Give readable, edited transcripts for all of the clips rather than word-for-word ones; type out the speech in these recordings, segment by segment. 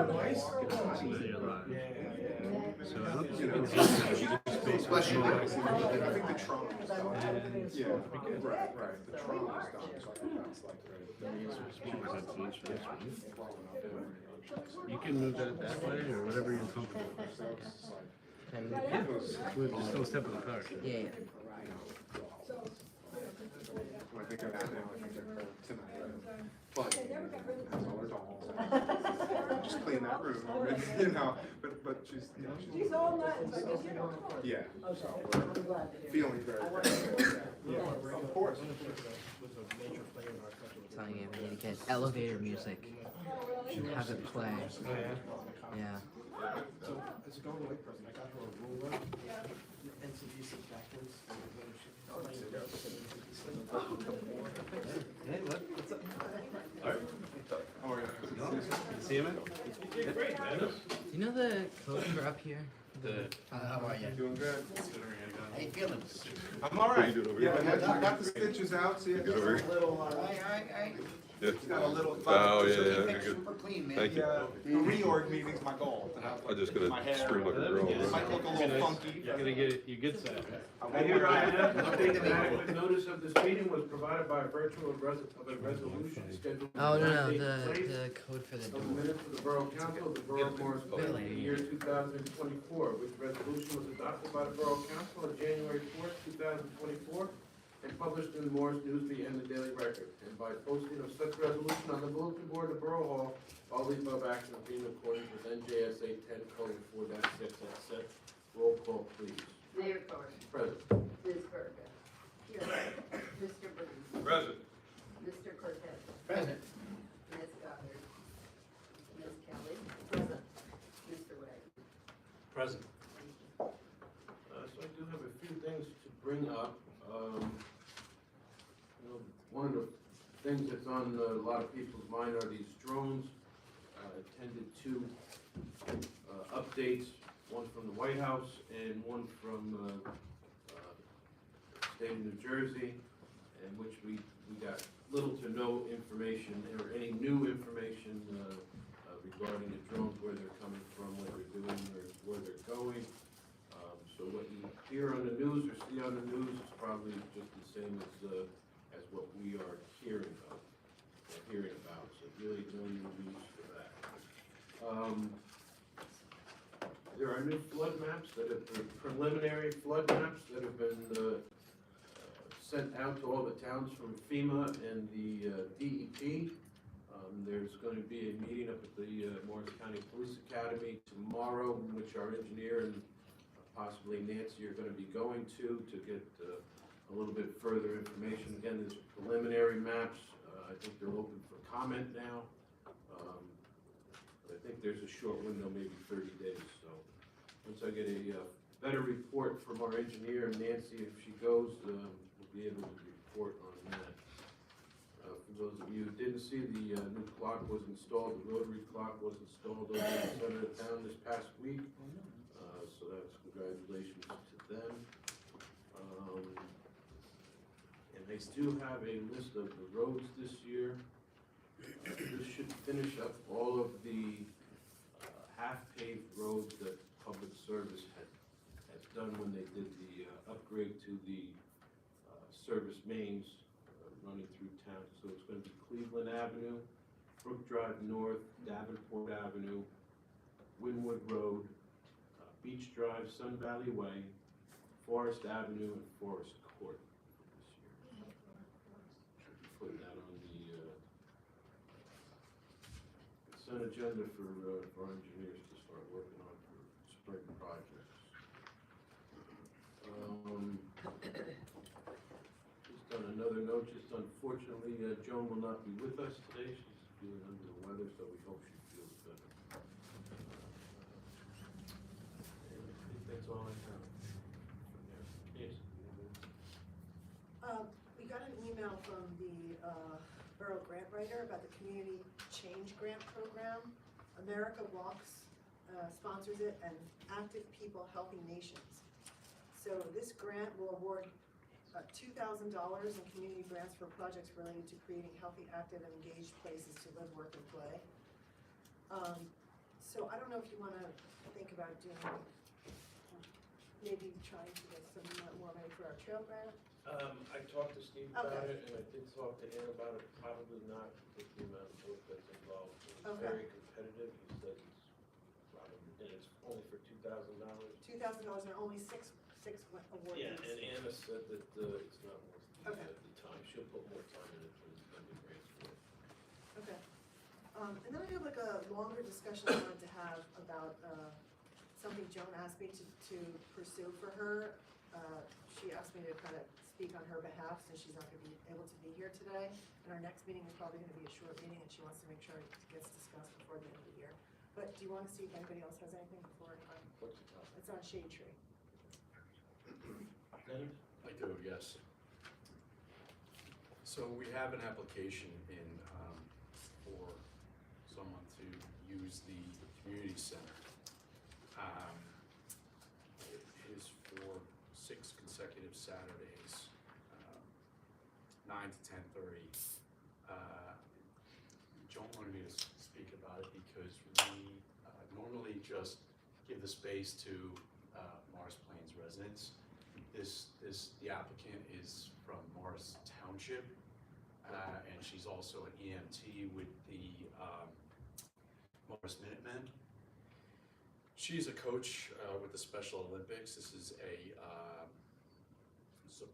nice. So I don't think you can see Especially, that. I think the trauma is done. Yeah, right, the trauma is done, so I think that's like You can move that way or whatever you're comfortable with. Yeah, just go step in the car. Yeah. When I think of that now, I think of her tonight. But that's all her dolls. Just clean that room, you know. But she's, you know, she's all that. Yeah. So we're feeling very. Yeah, of course. Telling you, we need to get elevator music. Have it play. Oh, yeah? Yeah. So as a going away person, I got her a ruler. NCDC backwards. Hey, what's up? How are you? See him? Yeah, great, man. You know the code for up here? How are you? Doing good. How you feeling? I'm all right. Yeah, I got the stitches out, so you got a little, it's got a little. Oh, yeah, yeah, Keep it good. super clean, man. Thank you. The reorg meeting's my goal. to have, I'm just my gonna hair- scream like a girl. It might look a little funky. You're gonna get it, you get that. Here I am, update the adequate notice of this meeting was provided by virtue of a resolution scheduled. Oh, no, to the take place code for the of the door. minutes of the Borough Council of the Borough of Morrisville in the year 2024, which resolution was adopted by the Borough Council on January 4th, 2024, and published in the Morris Newsbee and the Daily Record. And by posting of such resolution on the bulletin board of Borough Hall, all the above actions being in accordance with NJSA 10:4-6 as set. Roll call, please. Mayor Karr. Present. Ms. Verga. Here. Mr. Burns. Present. Mr. Cortez. Present. Ms. Goddard. Ms. Kelly. Present. Mr. Wagner. Present. So I do have a few things to bring up. One of the things that's on a lot of people's mind are these drones. I attended two updates, one from the White House and one from state of New Jersey, in which we got little to no information or any new information regarding the drones, where they're coming from, what they're doing, or where they're going. So what you hear on the news or see on the news is probably just the same as what we are hearing about. So really no new news for that. There are new flood maps that have been, preliminary flood maps that have been sent out to all the towns from FEMA and the DEP. There's going to be a meeting up at the Morris County Police Academy tomorrow, in which our engineer and possibly Nancy are going to be going to get a little bit further information. Again, there's preliminary maps. I think they're open for comment now. But I think there's a short window, maybe 30 days. So once I get a better report from our engineer and Nancy, if she goes, we'll be able to report on that. For those of you who didn't see, the new clock was installed. The rotary clock was installed over in the center of town this past week. So that's congratulations to them. And they still have a list of the roads this year. This should finish up all of the half-paved roads that Public Service had done when they did the upgrade to the service mains running through town. So it's going to be Cleveland Avenue, Brook Drive North, Davenport Avenue, Winwood Road, Beach Drive, Sun Valley Way, Forest Avenue, and Forest Court this year. Should be putting that on the consent agenda for our engineers to start working on for spring projects. Just on another note, just unfortunately, Joan will not be with us today. She's feeling under the weather, so we hope she feels better. That's all I have. Yes. We got an email from the Borough grant writer about the Community Change Grant Program. America Walks sponsors it, and Active People Helping Nations. So this grant will award $2,000 in community grants for projects related to creating healthy, active, and engaged places to live, work, and play. So I don't know if you wanna think about doing, maybe trying to get some more money for our trail grant. I talked to Steve about Okay. it, and I did talk to him about it, probably not with the amount of work that's involved. It's Okay. very competitive, he said it's probably, and it's only for $2,000. $2,000 and only six awardees. Yeah, and Anna said that it's not worth Okay. the time, she'll put more time in it than the grants for it. Okay. And then I have like a longer discussion I wanted to have about, something Joan asked me to pursue for her. She asked me to kind of speak on her behalf since she's not gonna be able to be here today. And our next meeting is probably gonna be a short meeting and she wants to make sure it gets discussed before the end of the year. But do you wanna see if anybody else has anything before? What's the topic? It's on shade tree. Dennis? I do, yes. So we have an application in, for someone to use the community center. It is for 6 consecutive Saturdays, 9 to 10:30. Joan wanted me to speak about it because we normally just give the space to Morris Plains residents. The applicant is from Morris Township, and she's also an EMT with the Morris Minutemen. She's a coach with the Special Olympics. This is a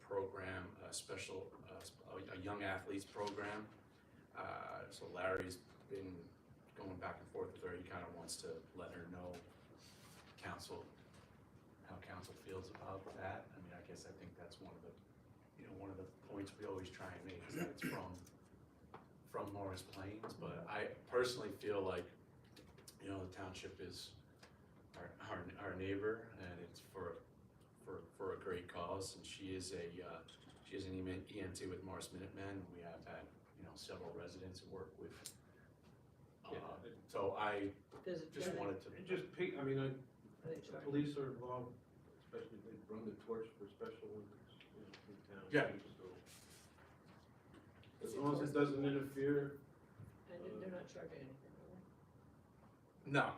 program, a young athletes program. So Larry's been going back and forth with her. He kind of wants to let her know how council feels about that. I mean, I guess I think that's one of the points we always try and make is that it's from Morris Plains. But I personally feel like, the township is our neighbor, and it's for a great cause. And she is an EMT with Morris Minutemen. We have had several residents who work with. So I just wanted to. The police are involved, especially they run the torch for Special Olympics in town. Yeah. So, as long as it doesn't interfere. And they're not charging anything, are they? No.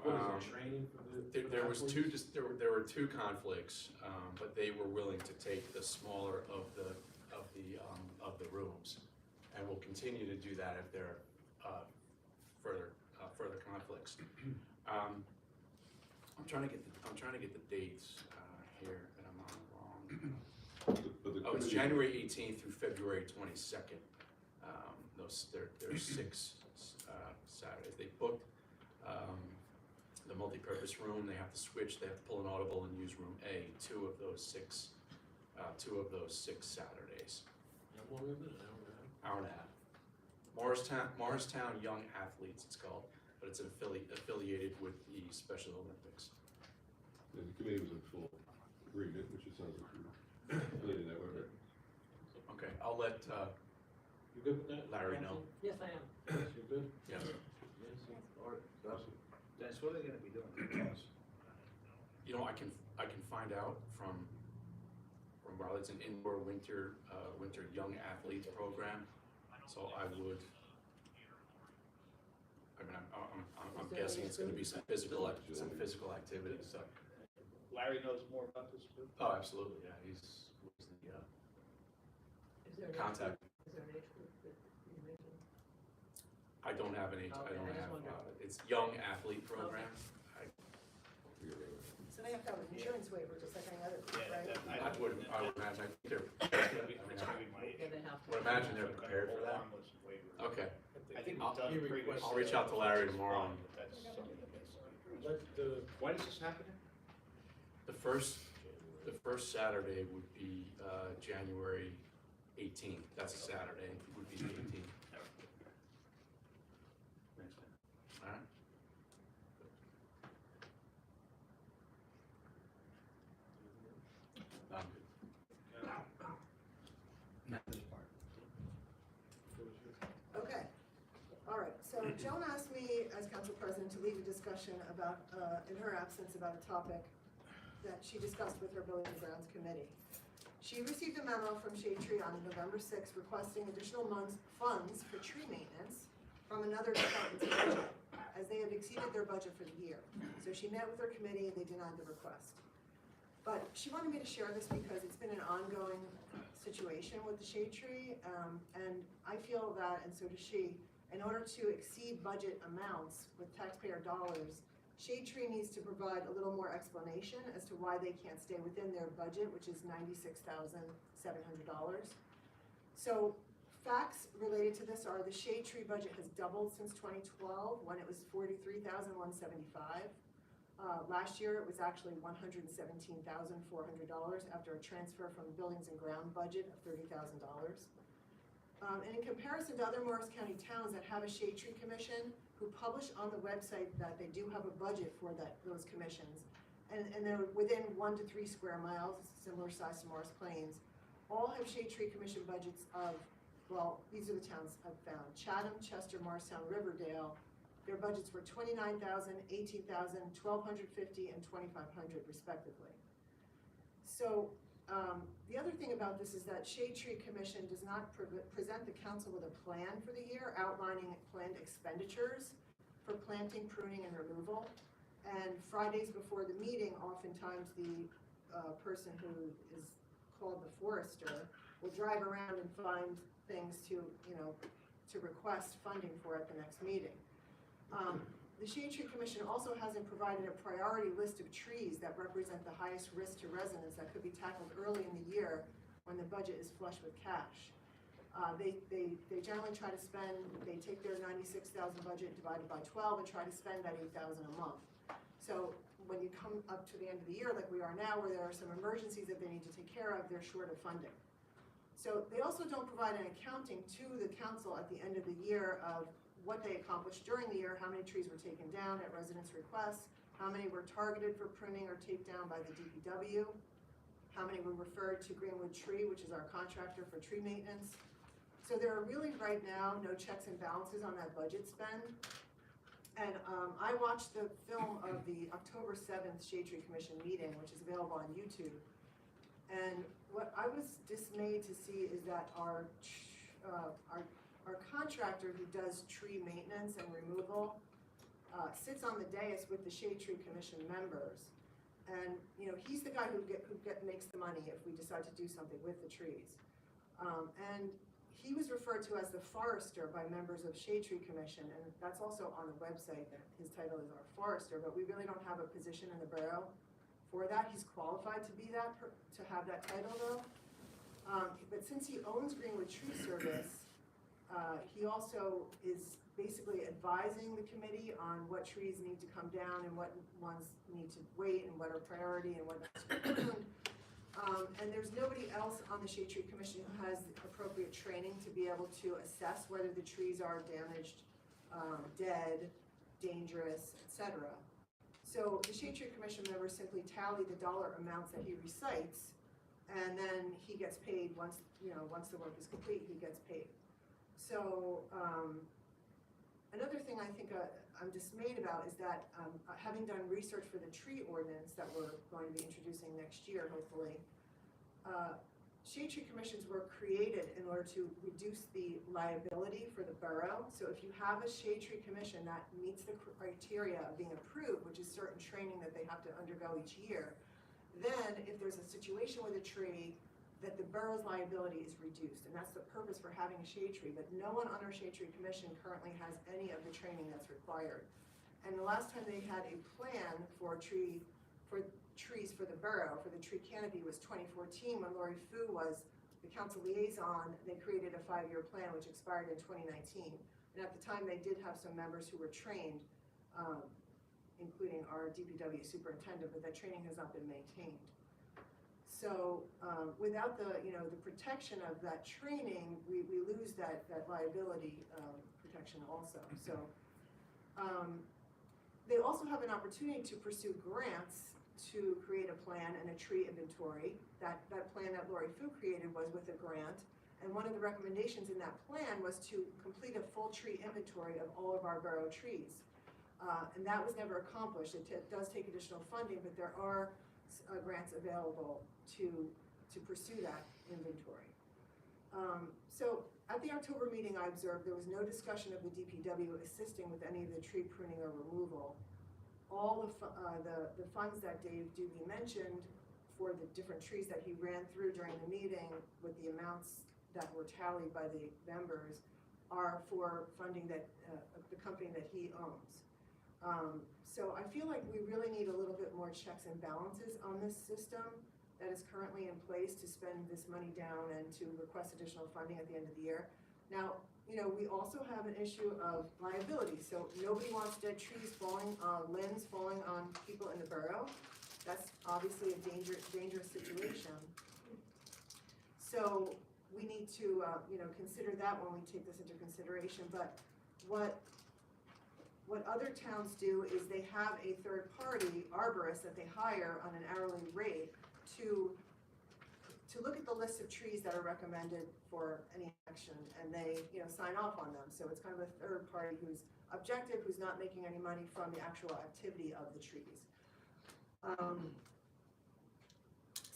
What is it, training for the? There was athletes? there were two conflicts, but they were willing to take the smaller of the rooms, and will continue to do that if there are further conflicts. I'm trying to get the dates here, and I'm on the wrong. It's January 18th through February 22nd. There's 6 Saturdays. They booked the multi-purpose room. They have to switch. They have to pull an audible and use room A. 2 of those 6 Saturdays. How long is it? Hour and a half. Morristown Young Athletes, it's called, but it's affiliated with the Special Olympics. And the committee was in full agreement, which it sounds like you're affiliated that way, right? Okay, I'll let You good with that? Larry know. Yes, I am. Yes, you good? Yes. Yes, all right, Dustin. Dennis, what are they gonna be doing? I can find out from Riley. It's an indoor winter young athletes program. So I'm guessing it's going to be some physical activity. So. Larry knows more about this too? Oh, absolutely. Yeah, he's the Is there an age contact. group? Is there an age group that you mentioned? I don't have an age. Okay, I don't I just have. wondered. It's young athlete program. So they have to have an insurance waiver, just like any other group, right? I would imagine. I think they're. That's gonna be my issue. Yeah, they have to. Would imagine they're prepared for that. Harmless waiver. Okay. I think I'll- we've done previous. I'll reach out to Larry tomorrow. That's something that's. Why does this happen? The first Saturday would be January 18th. That's a Saturday. Would be the 18th. All right. Okay, all right, so Joan asked me as council president to lead a discussion about, in her absence, about a topic that she discussed with her Building and Grounds Committee. She received a memo from Shade Tree on November 6th requesting additional funds for tree maintenance from another department's budget, as they have exceeded their budget for the year. So she met with her committee, they denied the request. But she wanted me to share this because it's been an ongoing situation with the shade tree, and I feel that, and so does she, in order to exceed budget amounts with taxpayer dollars, Shade Tree needs to provide a little more explanation as to why they can't stay within their budget, which is $96,700. So facts related to this are the Shade Tree budget has doubled since 2012 when it was $43,175. Last year it was actually $117,400 after a transfer from the Buildings and Ground budget of $30,000. And in comparison to other Morris County towns that have a Shade Tree Commission, who publish on the website that they do have a budget for those commissions, and they're within 1 to 3 square miles, similar size to Morris Plains, all have Shade Tree Commission budgets of, well, these are the towns I've found: Chatham, Chester, Morristown, Riverdale. Their budgets were $29,000, $18,000, $1,250, and $2,500 respectively. So the other thing about this is that Shade Tree Commission does not present the council with a plan for the year outlining planned expenditures for planting, pruning, and removal. And Fridays before the meeting, oftentimes the person who is called the forester will drive around and find things to request funding for at the next meeting. The Shade Tree Commission also hasn't provided a priority list of trees that represent the highest risk to residents that could be tackled early in the year when the budget is flush with cash. They generally try to spend, they take their $96,000 budget divided by 12 and try to spend that $8,000 a month. So when you come up to the end of the year like we are now, where there are some emergencies that they need to take care of, they're short of funding. So they also don't provide an accounting to the council at the end of the year of what they accomplished during the year, how many trees were taken down at residents' requests, how many were targeted for pruning or take down by the DPW, how many were referred to Greenwood Tree, which is our contractor for tree maintenance. So there are really right now no checks and balances on that budget spend. And I watched the film of the October 7th Shade Tree Commission meeting, which is available on YouTube. And what I was dismayed to see is that our contractor who does tree maintenance and removal sits on the dais with the Shade Tree Commission members. And he's the guy who makes the money if we decide to do something with the trees. And he was referred to as the forester by members of Shade Tree Commission, and that's also on the website that his title is our forester, but we really don't have a position in the borough for that. He's qualified to be that, to have that title though. But since he owns Greenwood Tree Service, he also is basically advising the committee on what trees need to come down and what ones need to wait and what are priority and what needs to be pruned. And there's nobody else on the Shade Tree Commission who has appropriate training to be able to assess whether the trees are damaged, dead, dangerous, etc. So the Shade Tree Commission members simply tally the dollar amounts that he recites, and then he gets paid once the work is complete, he gets paid. So another thing I think I'm dismayed about is that having done research for the tree ordinance that we're going to be introducing next year, hopefully, Shade Tree Commissions were created in order to reduce the liability for the borough. So if you have a Shade Tree Commission that meets the criteria of being approved, which is certain training that they have to undergo each year, then if there's a situation with a tree, that the borough's liability is reduced, and that's the purpose for having a shade tree. But no one on our Shade Tree Commission currently has any of the training that's required. And the last time they had a plan for trees for the borough, for the tree canopy, was 2014 when Lori Fu was the council liaison. They created a 5-year plan which expired in 2019. And at the time they did have some members who were trained, including our DPW superintendent, but that training has not been maintained. So without the protection of that training, we lose that liability protection also. So they also have an opportunity to pursue grants to create a plan and a tree inventory. That plan that Lori Fu created was with a grant, and one of the recommendations in that plan was to complete a full tree inventory of all of our borough trees. And that was never accomplished. It does take additional funding, but there are grants available to pursue that inventory. So at the October meeting, I observed there was no discussion of the DPW assisting with any of the tree pruning or removal. All the funds that Dave Doobie mentioned for the different trees that he ran through during the meeting with the amounts that were tallied by the members are for funding that, the company that he owns. So I feel like we really need a little bit more checks and balances on this system that is currently in place to spend this money down and to request additional funding at the end of the year. Now, you know, we also have an issue of liability. So nobody wants dead trees falling on, limbs falling on people in the borough. That's obviously a dangerous situation. So we need to, you know, consider that when we take this into consideration. But what other towns do is they have a third-party arborist that they hire on an hourly rate to look at the list of trees that are recommended for any action, and they, you know, sign off on them. So it's kind of a third party who's objective, who's not making any money from the actual activity of the trees.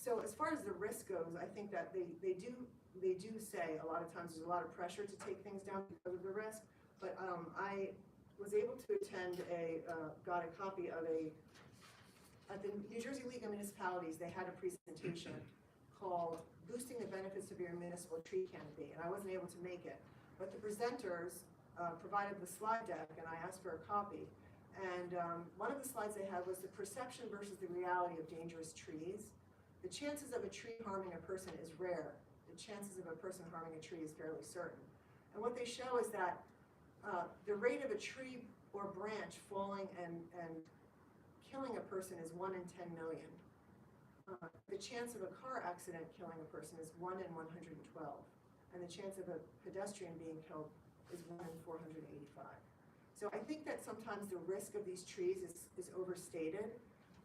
So as far as the risk goes, I think that they do say a lot of times there's a lot of pressure to take things down because of the risk. But I was able to attend got a copy of at the New Jersey League of Municipalities, they had a presentation called Boosting the Benefits of Your Municipal Tree Canopy, and I wasn't able to make it. But the presenters provided the slide deck, and I asked for a copy. And one of the slides they had was the perception versus the reality of dangerous trees. The chances of a tree harming a person is rare. The chances of a person harming a tree is fairly certain. And what they show is that the rate of a tree or branch falling and killing a person is 1 in 10 million. The chance of a car accident killing a person is 1 in 112. And the chance of a pedestrian being killed is 1 in 485. So I think that sometimes the risk of these trees is overstated.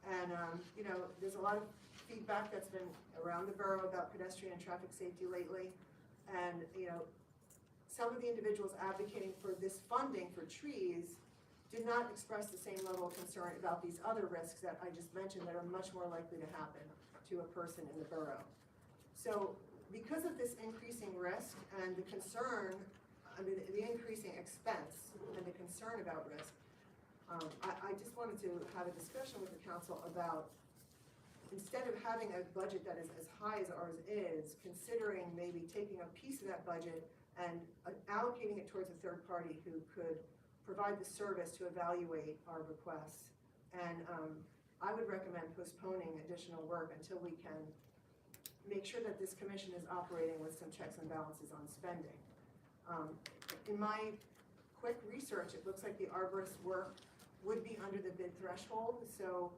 And, you know, there's a lot of feedback that's been around the borough about pedestrian and traffic safety lately. And, you know, some of the individuals advocating for this funding for trees did not express the same level of concern about these other risks that I just mentioned that are much more likely to happen to a person in the borough. So because of this increasing risk and the concern, I mean, the increasing expense and the concern about risk, I just wanted to have a discussion with the council about, instead of having a budget that is as high as ours is, considering maybe taking a piece of that budget and allocating it towards a third party who could provide the service to evaluate our requests. And I would recommend postponing additional work until we can make sure that this commission is operating with some checks and balances on spending. In my quick research, it looks like the arborist work would be under the bid threshold, so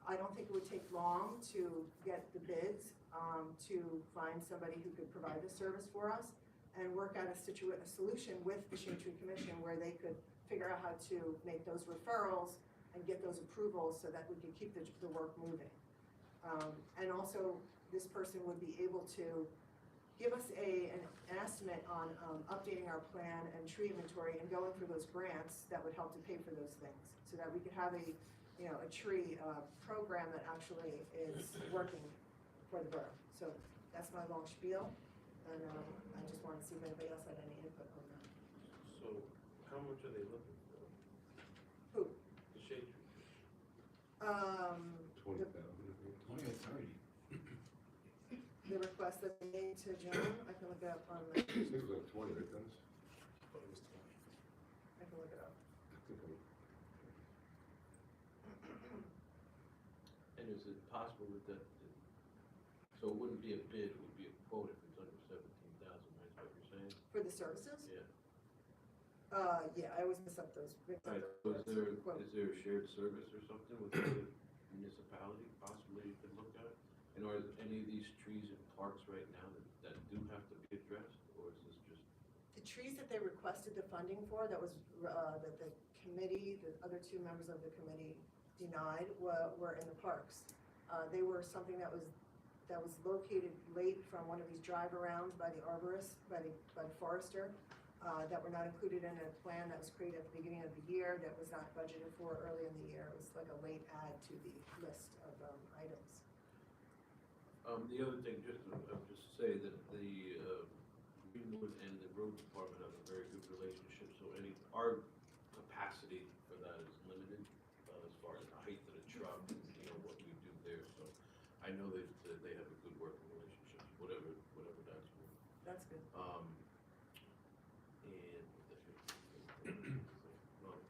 I don't think it would take long to get the bids to find somebody who could provide the service for us and work out a solution with the Shade Tree Commission where they could figure out how to make those referrals and get those approvals so that we can keep the work moving. And also, this person would be able to give us an estimate on updating our plan and tree inventory and going through those grants that would help to pay for those things so that we could have a tree program that actually is working for the borough. So that's my long spiel, and I just wanted to see if anybody else had any input on that. So how much are they looking for? Who? The shade tree? 20,000. The request that they made to Joan, I can look it up on I think it was like 20, right, Dennis? But it was 20. I can look it up. I think I'm- And is it possible that so it wouldn't be a bid, it would be a quote if it's under 17,000, right, is what you're saying? For the services? Yeah. Yeah, I always mix up those. Right, so is there a shared service or something with other municipality possibly you could look at? And are any of these trees in parks right now that do have to be addressed, or is this just? The trees that they requested the funding for, that was, that the committee, the other two members of the committee denied, were in the parks. They were something that was located late from one of these drive-arounds by the arborist, by the forester, that were not included in a plan that was created at the beginning of the year, that was not budgeted for early in the year. It was like a late add to the list of items. The other thing, just say that Greenwood and the road department have a very good relationship, so our capacity for that is limited, as far as the height of the truck, and, what we do there, so I know that they have a good working relationship, whatever that's worth. That's good.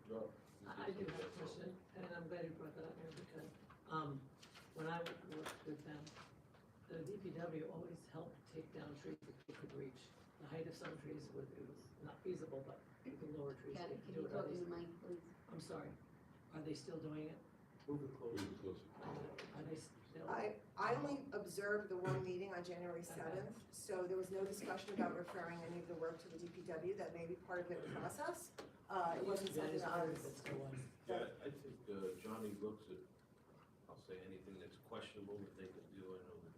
No. I do have a question, and I'm glad you brought that up here because, when I worked with them, the DPW always helped take down trees that they could reach. The height of some trees it was not feasible, but you can lower trees. Kathy, They can you do it. Are talk they- in the mic, please? I'm sorry, are they still doing it? Move it closer. Move it closer. Are they still? I only observed the one meeting on January 7th, so there was no discussion about referring any of the work to the DPW. That may be part of their process. It wasn't That something is that I part was. of it, still was. Yeah, I think Johnny looks at, I'll say anything that's questionable that they can do. I know that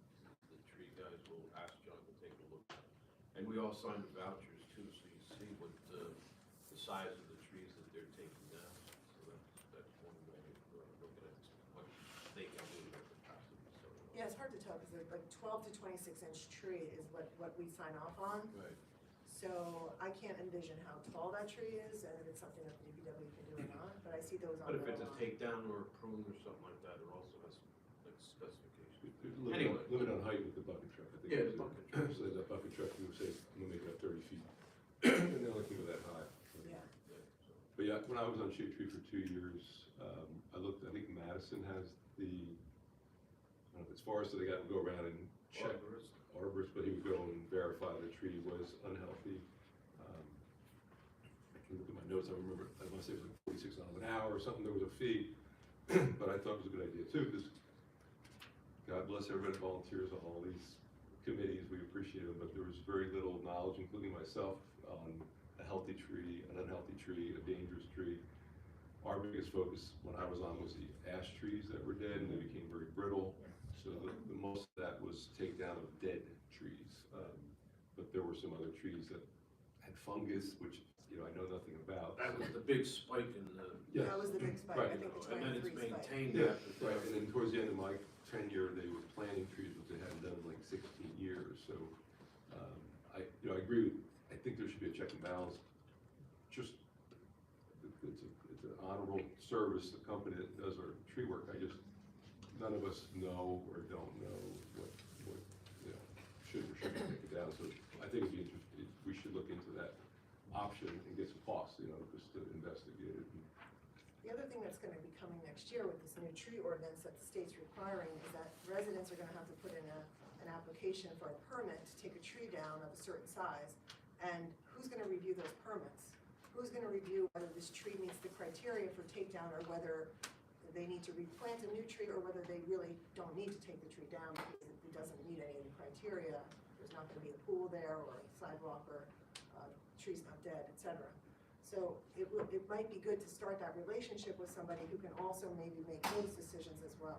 the tree guys will ask John to take a look at it. And we all signed the vouchers too, so you see what the size of the trees that they're taking down. So that's one way of looking at what they can do with their capacity, so. Yeah, it's hard to tell because like 12 to 26-inch tree is what we sign off on. Right. So I can't envision how tall that tree is and if it's something that the DPW can do or not, but I see those on But if their it's a line. takedown or a prune or something like that, it also has like specifications. There's a limit, Anyway. limit on height with the bucket truck, I think. Yeah, the bucket truck. So that bucket truck, we would say, we'll make it up 30 feet, and they're looking at that high. Yeah. Yeah, so. But yeah, when I was on Shade Tree for 2 years, I think Madison has I don't know if it's forest, so they got to go around and check arborist, but he would go and verify the tree was unhealthy. I can look at my notes, I remember, I want to say it was like $46 an hour or something, there was a fee, but I thought it was a good idea too, because God bless everybody that volunteers on all these committees, we appreciate them, but there was very little knowledge, including myself, on a healthy tree, an unhealthy tree, a dangerous tree. Our biggest focus when I was on was the ash trees that were dead and they became very brittle. So the most of that was takedown of dead trees. But there were some other trees that had fungus, which, I know nothing about. That was the big spike in the. Yes. That was the big spike, Right. I think the And then it's 23 spike. maintained Yeah, after right, that. and then towards the end of my tenure, they were planting trees, but they hadn't done in like 16 years, so, I agree with, I think there should be a check and balance. Just, it's an honorable service, the company that does our tree work, none of us know or don't know what, should or shouldn't take it down, so I think it'd be interesting, we should look into that option and get some costs, just to investigate it. The other thing that's gonna be coming next year with this new tree ordinance that the state's requiring is that residents are gonna have to put in an application for a permit to take a tree down of a certain size. And who's gonna review those permits? Who's gonna review whether this tree meets the criteria for takedown or whether they need to replant a new tree or whether they really don't need to take the tree down because it doesn't meet any of the criteria? There's not gonna be a pool there or a sidewalk or tree's not dead, et cetera. So it might be good to start that relationship with somebody who can also maybe make those decisions as well.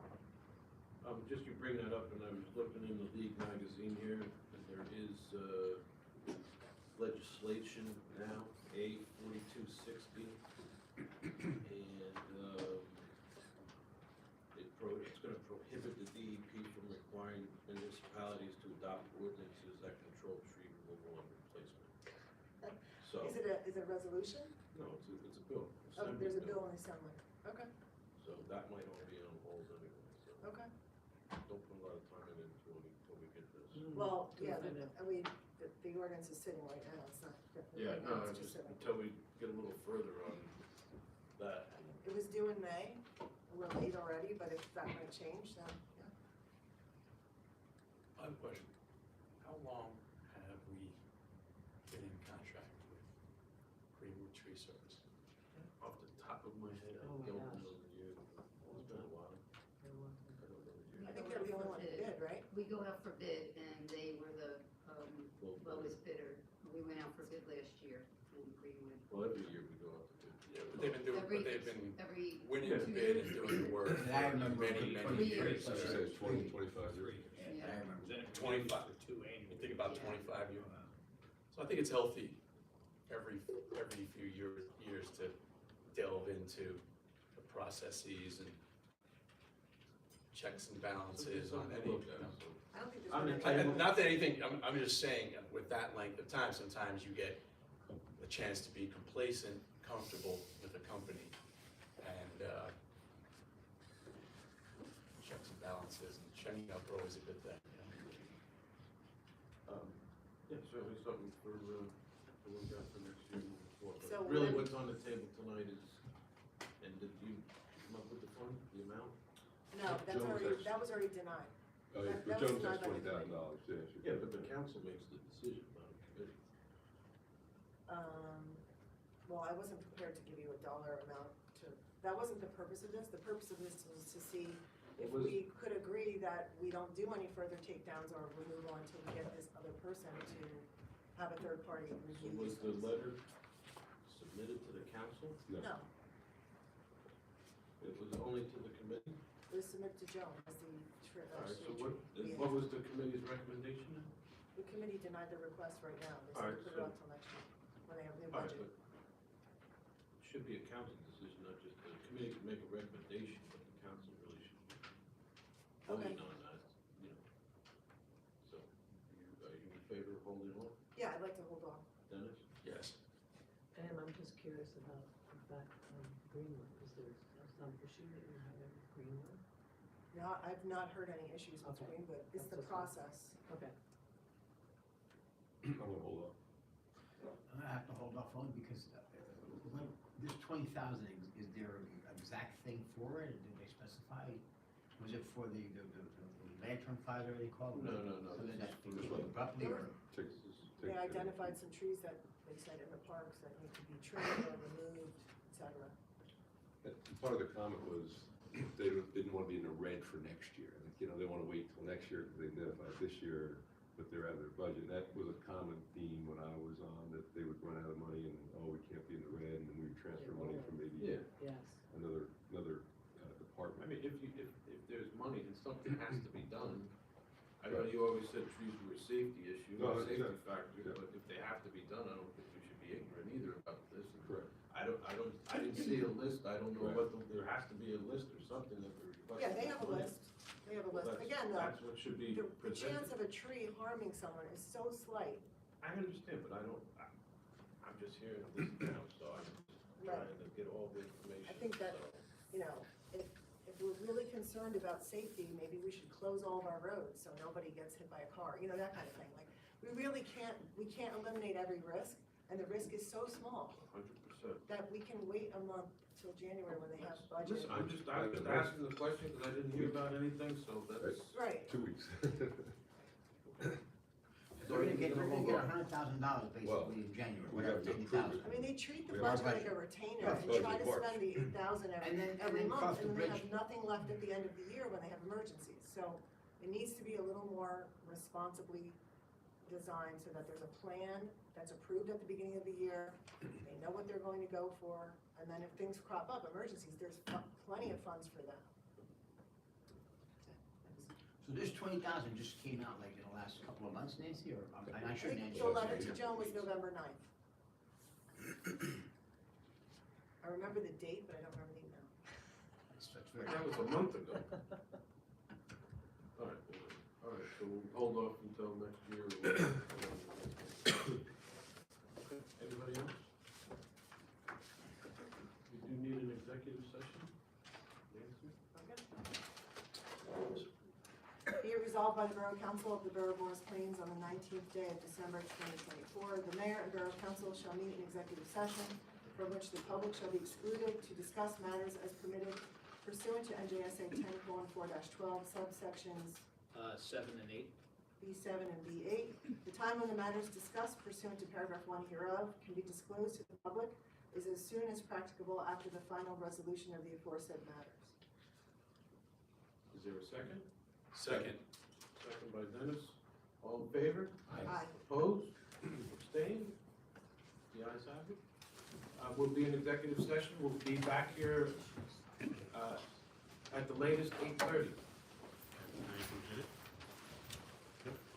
Just you bring that up, and I was looking in the League magazine here, and there is legislation now, A 4260, and it's going to prohibit the DEP from requiring municipalities to adopt ordinances that control tree removal and replacement. So, Is it a resolution? no, it's a bill. Oh, Assembly there's a bill in the assembly. Okay, So that might all be on hold anyway, so okay. don't put a lot of time in it until we get this. Well, Do yeah, find out. the ordinance is sitting right now, it's not. Yeah, right no, now, it's just sitting. until we get a little further on that. It was due in May, we're late already, but if that might change, then, yeah. I have a question. How long have we been in contract with Greenwood Tree Service? Off the top of my head, I Oh my don't gosh. know the year. It's been a while. I don't know the year. I think they're the only one who did, right? We go out for bid and they were the lowest bidder. We went out for bid last year and Greenwood. Well, every year we go out to bid. Yeah, but they've been doing, Every- but they've been Every winning the bid and doing the work And I for remember many, the many 20 years. I should say 20, 25 years. Yeah. I remember. Then it 25. for two annual. You think about 25 years. So I think it's healthy every few years to delve into the processes and checks and balances on any, you know. I don't think On the there's been any. Not that anything, I'm just saying, with that length of time, sometimes you get a chance to be complacent, comfortable with a company, and, checks and balances, and checking up are always a good thing, you know? Yeah, certainly something for, to look at for next year. So Really, when- what's on the table tonight is, and did you come up with the fund, the amount? No, that's Jones already, has- that was already denied. Oh, yeah, That but was Jones not has by the $20,000, yeah. Yeah, but the council makes the decision, not the committee. Well, I wasn't prepared to give you a dollar amount to, that wasn't the purpose of this. The purpose of this was to see if It was- we could agree that we don't do any further takedowns or removal until we get this other person to have a third party So review. was these the things. letter submitted to the council? No, It was only to the committee? it was submitted to Joan as the All right, so Yeah. what was the committee's recommendation then? The committee denied the request right now. They All said right, to put it so- off till next year, when they have new All right, budget. but it should be a council decision, not just, the committee can make a recommendation, but the council really should be Okay. voting on that, you know. So, are you in favor of holding on, Yeah, I'd like to hold off. Dennis? Yes. And I'm just curious about, in fact, Greenwood, is there some issue that you're having with Greenwood? No, I've not heard any issues with Okay. Greenwood. It's the That's okay. process. Okay. I'm gonna hold off. I'm gonna have to hold off only because this 20,000, is there an exact thing for it? Did they specify? Was it for the lantern fire, they call it? No, no, no, Something this that is- came abruptly or? They identified some trees that they said in the parks that need to be trimmed or removed, et cetera. Part of the comment was, they didn't want to be in the red for next year. Like, you know, they want to wait till next year because they identified this year, but they're out of their budget. And that was a common theme when I was on, that they would run out of money and, oh, we can't be in the red, and then we would transfer money from maybe Yeah. Yes. another I department. mean, if there's money and something has to be done, I know you always said trees were a safety issue, No, a safety yeah. factor, Yeah. but if they have to be done, I don't think we should be ignorant either about this. And Correct. I didn't see a list, I don't know Right. what, there has to be a list or something that they're requesting. Yeah, they have a list. They have a Well, list. that's- Again, though, That's what should be the chance presented. of a tree harming someone is so slight. I understand, but I'm just hearing this now, so I'm just trying to get all the information. I think that, so. you know, if we're really concerned about safety, maybe we should close all of our roads so nobody gets hit by a car, you know, that kind of thing. Like, we really can't eliminate every risk, and the risk is so small 100%. that we can wait a month till January when they have budget. Listen, I'm just asking the question because I didn't hear about anything, so that's. Right. 2 weeks. So we're gonna get $100,000 basically in January, We whatever, have to 50,000. approve I mean, they treat the We have budget like a budget. retainer Yeah, and budget, try to March. spend the 8,000 And then every month, cross the and then they bridge. have nothing left at the end of the year when they have emergencies. So it needs to be a little more responsibly designed so that there's a plan that's approved at the beginning of the year. They know what they're going to go for, and then if things crop up, emergencies, there's plenty of funds for that. So this 20,000 just came out like in the last couple of months, Nancy, or, I'm not I sure think Nancy. the letter to Joan was November 9th. I remember the date, but I don't remember the email. That's very. That was a month ago. All right, so we'll hold off until next year. Okay, anybody else? We do need an executive session. Nancy? Okay. Be it resolved by the Borough Council of the Borough of Morris Plains on the 19th day of December 2024, the mayor and Borough Council shall meet in executive session from which the public shall be excluded to discuss matters as permitted pursuant to NJSA 10:4-12 subsections 7 and 8. B7 and B8. The time when the matters discussed pursuant to paragraph 1 hereof can be disclosed to the public is as soon as practicable after the final resolution of the aforesaid matters. Is there a second? Second. Second by Dennis. All in favor? Aye. Opposed? Abstained? The ayes have it. We'll be in executive session. We'll be back here at the latest 8:30.